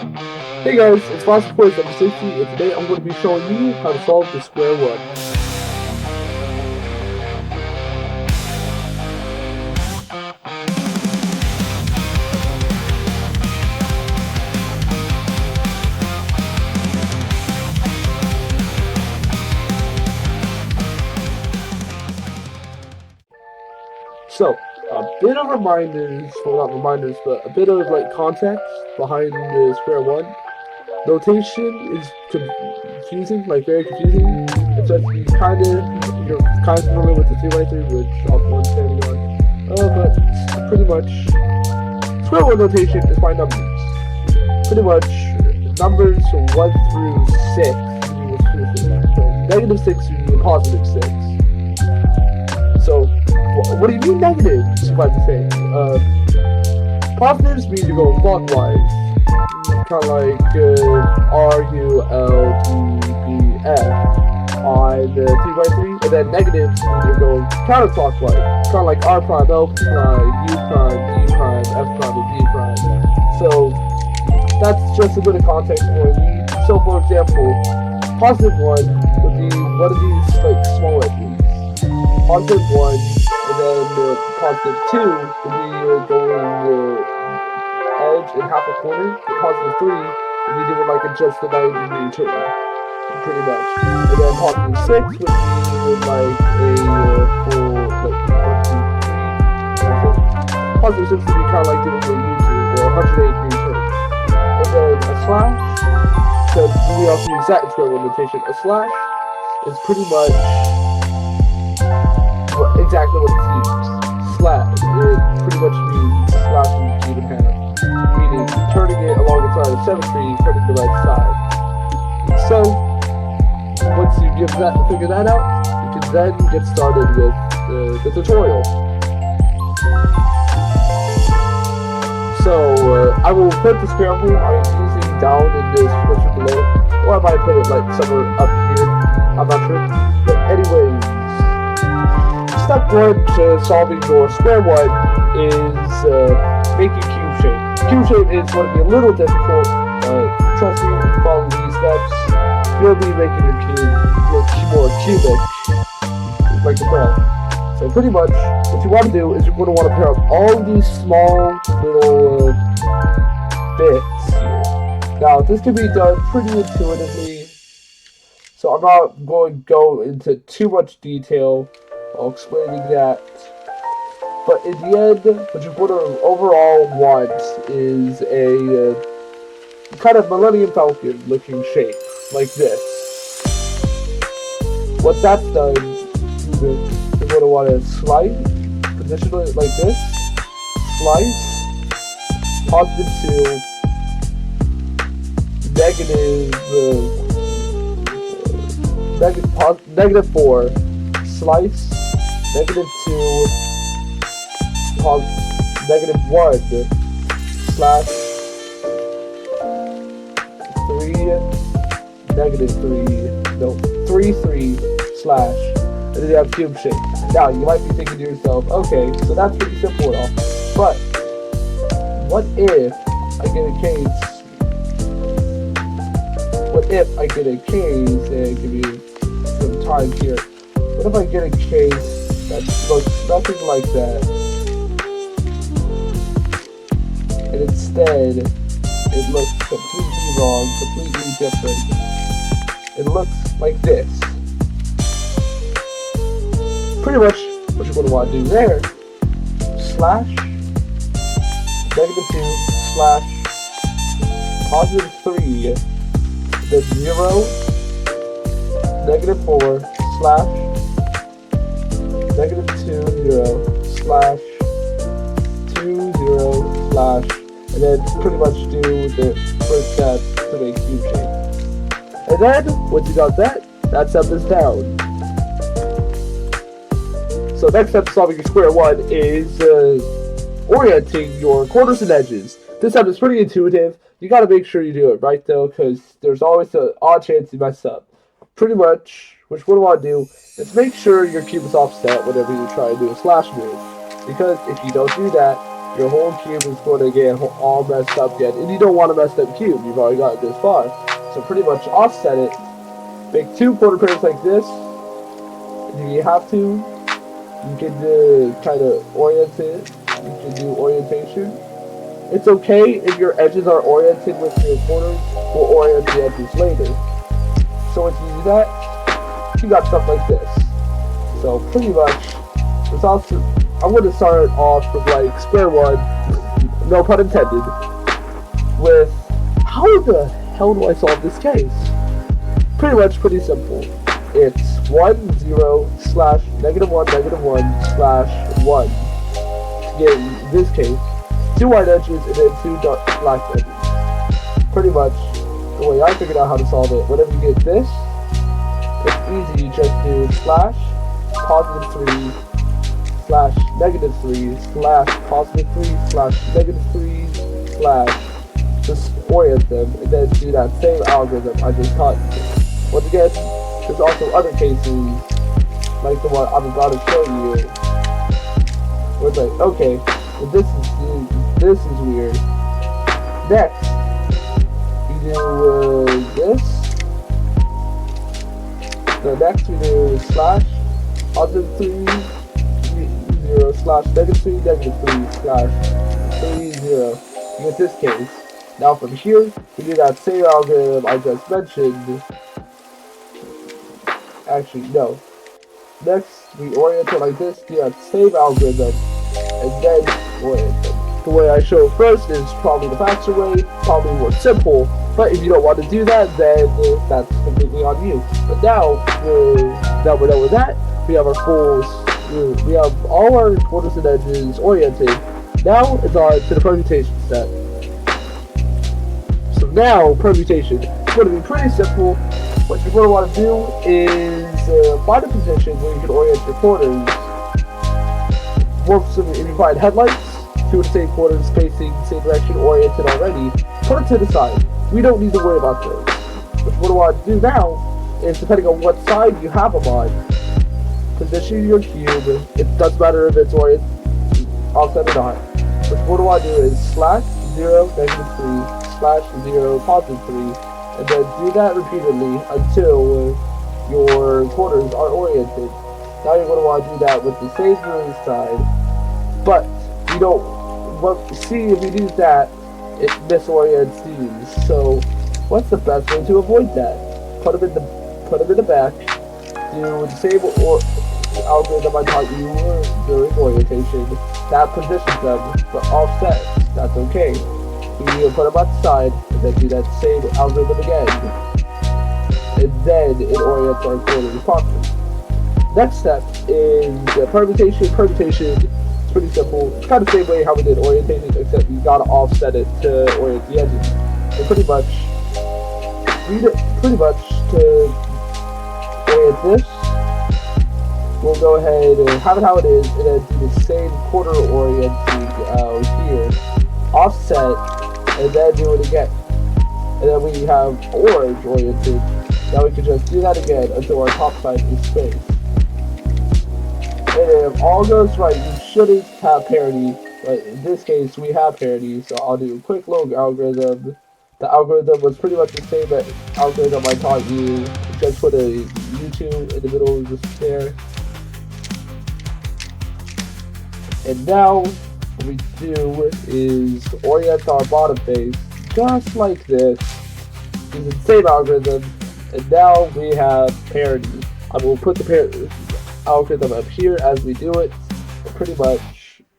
Hey guys, it's Foster Quiz number 60, and today I'm going to be showing you how to solve the square one. So, a bit of reminders, well not reminders, but a bit of like context behind the square one. Notation is confusing, like very confusing. It's just you're kind of familiar with the 3 by 3, which I'll go standing on. But pretty much, square one notation is by numbers. Pretty much, numbers 1 through 6 so -6 would be +6. So, what do you mean negatives? You might be saying. Positives mean you're going clockwise, kind of like R U L D B F on the 3 by 3, and then negatives mean you're going counterclockwise, kind of like R prime, L prime, U prime, D prime, F prime, and D prime. So that's just a bit of context for what we need. So for example, +1 would be one of these like small edges. +1, and then +2 would be going edge in half a corner. +3 would be doing like just a 90-degree turn, pretty much. And then +6 would be like a full like 1, 2, 3. +6 would be kind of like doing a U-turn or 180-degree turn. And then a slash. So we also use that in square one notation. A slash is pretty much exactly what it's used. Slash. It pretty much means slashing the sheet in half, meaning turning it along the side of symmetry, turning the right side. So once you figure that out, you can then get started with the tutorial. So I will put the scramble I'm using down in the description below, or I might put it like somewhere up here. I'm not sure. But anyways, step 1 to solving your square one is making cube shape. Cube shape is going to be a little difficult. Trust me, if you follow these steps, you'll be making your cube look more cubic, like the breath. So pretty much, what you want to do is you're going to want to pair up all these small little bits here. Now, this can be done pretty intuitively, so I'm not going to go into too much detail while explaining that. But in the end, what you're going to overall want is a kind of Millennium Falcon looking shape, like this. What that's done, you're going to want to slide, position it like this, slice, +2, -4, slice, -2, -1, slash, 3, slash, and then you have cube shape. Now, you might be thinking to yourself, okay, so that's pretty simple and all, but what if I get a case, and give you some time here, what if I get a case that looks nothing like that, and instead, it looks completely wrong, completely different. It looks like this. Pretty much what you're going to want to do there, slash, -2, slash, +3, then 0, -4, slash, -2, 0, slash, 2, 0, slash, and then pretty much do the first step to make cube shape. And then, once you got that step is down. So next step to solving your square one is orienting your corners and edges. This step is pretty intuitive. You gotta make sure you do it right though, because there's always an odd chance you mess up. Pretty much, what you want to do is make sure your cube is offset whenever you try to do a slash move. Because if you don't do that, your whole cube is going to get all messed up again. And you don't want a messed up cube. You've already gotten this far. So pretty much offset it. Make 2 quarter pairs like this. If you have to, you can kind of orient it. You can do orientation. It's okay if your edges are oriented with your quarters. We'll orient the edges later. So once you do that, you got stuff like this. So pretty much, it's also, I'm going to start off with like Square-1, no pun intended, with how the hell do I solve this case? Pretty much pretty simple. It's 1, 0, slash, -1, -1, slash 1. To get in this case, 2 white edges and then 2 black edges. Pretty much the way I figured out how to solve it. Whenever you get this, it's easy. You just do slash, +3, slash, -3, slash, +3, slash, -3, slash, just orient them, and then do that same algorithm I just taught you. Once again, there's also other cases, like the one I'm about to show you, where it's like, okay, well this is weird. Next, you do this. So next we do slash, +3, 0, slash, -3, -3, slash, 3, 0. You get this case. Now from here, we do that same algorithm I just mentioned. Actually, no. Next, we orient it like this, do that same algorithm, and then orient them. The way I show it first is probably the faster way, probably more simple, but if you don't want to do that, then that's completely on you. But now we're done with that. We have our we have all our quarters and edges oriented. Now it's on to the permutation step. So now, permutation. It's going to be pretty simple. What you're going to want to do is find a position where you can orient your quarters. More specifically, if you find headlights, 2 of the same quarters facing the same direction, oriented already, put it to the side. We don't need to worry about those. What you're going to want to do now is, depending on what side you have them on, position your cube. It doesn't matter if it's oriented, offset or not. What you're going to want to do is slash 0, -3, slash 0, +3, and then do that repeatedly until your quarters are oriented. Now you're going to want to do that with the same room side, but you don't see if you do that, it misorients these. So what's the best way to avoid that? Put them in the back. Do the same algorithm I taught you during orientation. That positions them, but offset. That's okay. You put them on the side, and then do that same algorithm again. And then it orients our quarters properly. Next step is permutation. Permutation is pretty simple. It's kind of the same way how we did orientation, except you gotta offset it to orient the edges. So pretty much to orient this, we'll go ahead and have it how it is, and then do the same quarter orienting out here. Offset, and then do it again. And then we have orange oriented. Now we can just do that again until our top side is spaced. And if all goes right, you shouldn't have parity. But in this case, we have parity, so I'll do a quick little algorithm. The algorithm was pretty much the same algorithm I taught you. Just put a U2 in the middle of the there. And now, what we do is orient our bottom face just like this, using the same algorithm, and now we have parity. I will put the algorithm up here as we do it. Pretty much,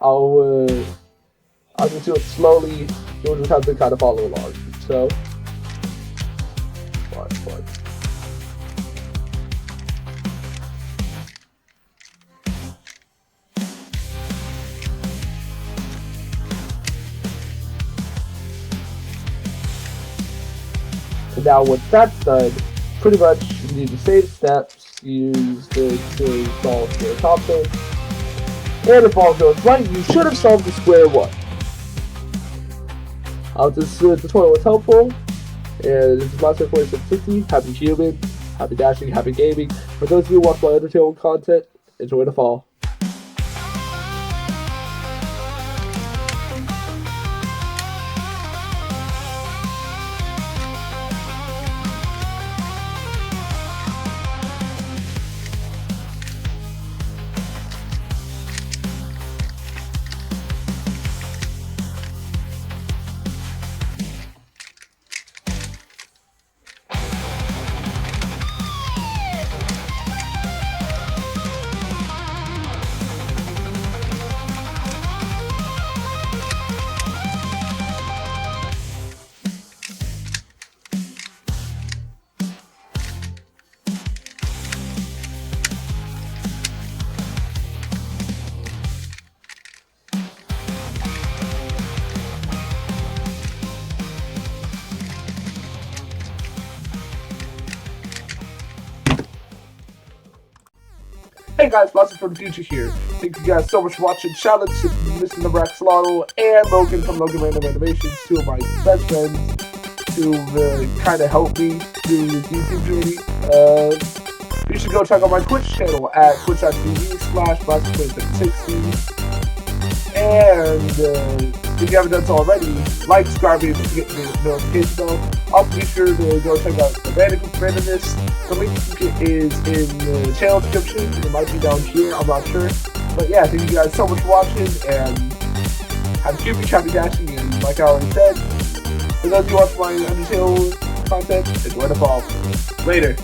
I'll just do it slowly. You'll just have to kind of follow along. So, one. And now once that's done, pretty much you do the same steps, use to solve your top face. And if all goes right, you should have solved the Square-1. I hope this tutorial was helpful. And this is Monster 4660. Happy human, happy dashing, happy gaming. For those of you who watch my Undertale content, enjoy the fall. Hey guys, Blessing from the future here. Thank you guys so much for watching. Shout out to Mr. Number Axolotl and Logan from Logan Random Animations, two of my best friends who kind of helped me through this YouTube journey. You should go check out my Twitch channel at twitch.tv/Blessing2060. And if you haven't done so already, like, subscribe, and get the notification bell. Also be sure to go check out the randomness. The link is in the channel description. It might be down here, I'm not sure. But yeah, thank you guys so much for watching, and have a cute, happy dashing, and like I already said, for those of you watching my Undertale content, enjoy the fall. Later.